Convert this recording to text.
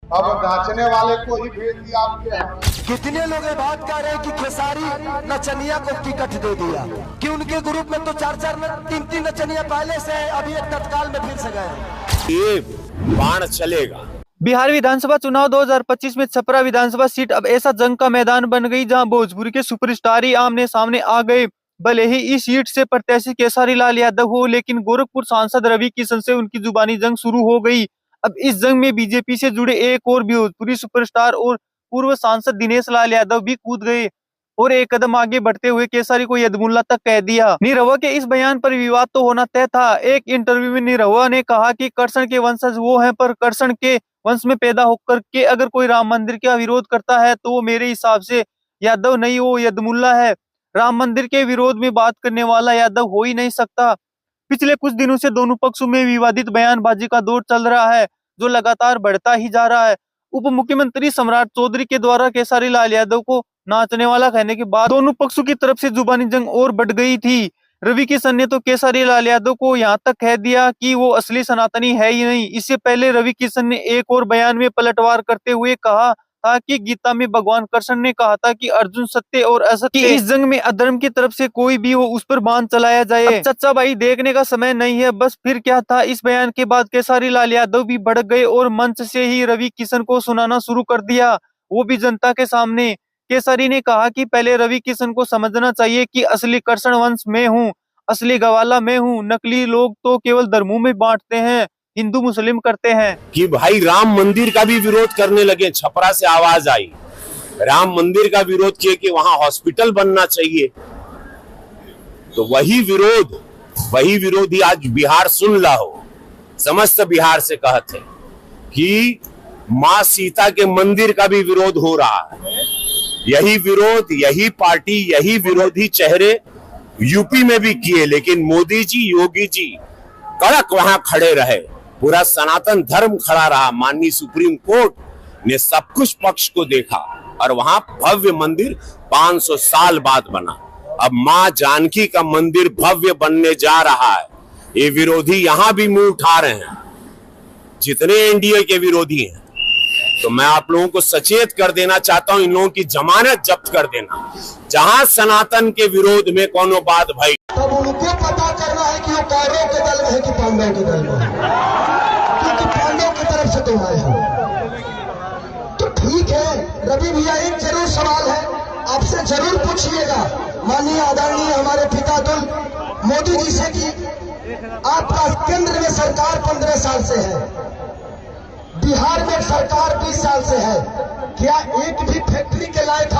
अब नाचने वाले को ही भेज दिया आपके यहाँ। कितने लोग ये बात कर रहे हैं कि खेसारी नचनिया को टिकट दे दिया, कि उनके ग्रुप में तो 4-4 3-3 नचनिया पहले से है, अभी एक तत्काल में फिर से गए। ये बाण चलेगा। बिहार विधानसभा चुनाव 2025 में छपरा विधानसभा सीट अब ऐसा जंग का मैदान बन गई जहां भोजपुरी के सुपरस्टार ही आमने सामने आ गए। भले ही इस सीट से प्रत्याशी केसारी लाल यादव हो, लेकिन गोरखपुर सांसद रवि किशन से उनकी जुबानी जंग शुरू हो गई। अब इस जंग में बीजेपी से जुड़े एक और भोजपुरी सुपरस्टार और पूर्व सांसद दिनेश लाल यादव भी कूद गए और एक कदम आगे बढ़ते हुए केसारी को यदमुल्ला तक कह दिया। निरहुआ के इस बयान पर विवाद तो होना तय था। एक इंटरव्यू में निरहुआ ने कहा कि कर्षण के वंशज वो हैं, पर कर्षण के वंश में पैदा होकर के अगर कोई राम मंदिर का विरोध करता है तो वो मेरे हिसाब से यादव नहीं, वो यदमुल्ला है। राम मंदिर के विरोध में बात करने वाला यादव हो ही नहीं सकता। पिछले कुछ दिनों से दोनों पक्षों में विवादित बयानबाजी का दौर चल रहा है, जो लगातार बढ़ता ही जा रहा है। उप मुख्यमंत्री सम्राट चौधरी के द्वारा केसारी लाल यादव को नाचने वाला कहने के बाद दोनों पक्षों की तरफ से जुबानी जंग और बढ़ गई थी। रवि किशन ने तो केसारी लाल यादव को यहाँ तक कह दिया कि वो असली सनातनी है ही नहीं। इससे पहले रवि किशन ने एक और बयान में पलटवार करते हुए कहा था कि गीता में भगवान कृष्ण ने कहा था कि अर्जुन सत्य और असत्य, इस जंग में अधर्म की तरफ से कोई भी हो उस पर बाण चलाया जाए। सच्चा भाई देखने का समय नहीं है। बस फिर क्या था, इस बयान के बाद केसारी लाल यादव भी भड़क गए और मंच से ही रवि किशन को सुनाना शुरू कर दिया, वो भी जनता के सामने। केसारी ने कहा कि पहले रवि किशन को समझना चाहिए कि असली कृष्ण वंश में हूँ, असली गवाला में हूँ। नकली लोग तो केवल धर्मों में बांटते हैं, हिंदू मुस्लिम करते हैं। कि भाई राम मंदिर का भी विरोध करने लगे। छपरा से आवाज आई, राम मंदिर का विरोध किए कि वहां हॉस्पिटल बनना चाहिए। तो वही विरोध ही आज बिहार सुन ला हो। समस्त बिहार से कहते कि माँ सीता के मंदिर का भी विरोध हो रहा है। यही विरोध, यही पार्टी, यही विरोधी चेहरे यूपी में भी किए, लेकिन मोदी जी, योगी जी कड़क वहां खड़े रहे। पूरा सनातन धर्म खड़ा रहा। माननीय सुप्रीम कोर्ट ने सब कुछ पक्ष को देखा और वहां भव्य मंदिर 500 साल बाद बना। अब मां जानकी का मंदिर भव्य बनने जा रहा है। ये विरोधी यहां भी मुंह उठा रहे हैं, जितने एनडीए के विरोधी हैं। तो मैं आप लोगों को सचेत कर देना चाहता हूं, इन लोगों की जमानत जब्त कर देना। जहां सनातन के विरोध में कोनो बात भाई, तब उनको पता करना है कि वो कौरवों के दल में है कि पांडवों के दल में है, क्योंकि पांडवों की तरफ से तुम आए हो। तो ठीक है रवि भैया, एक जरूर सवाल है, आपसे जरूर पूछिएगा माननीय आदरणीय हमारे पितातुल मोदी जी से कि आपका केंद्र में सरकार 15 साल से है, बिहार में सरकार 20 साल से है, क्या एक भी फैक्ट्री के लायक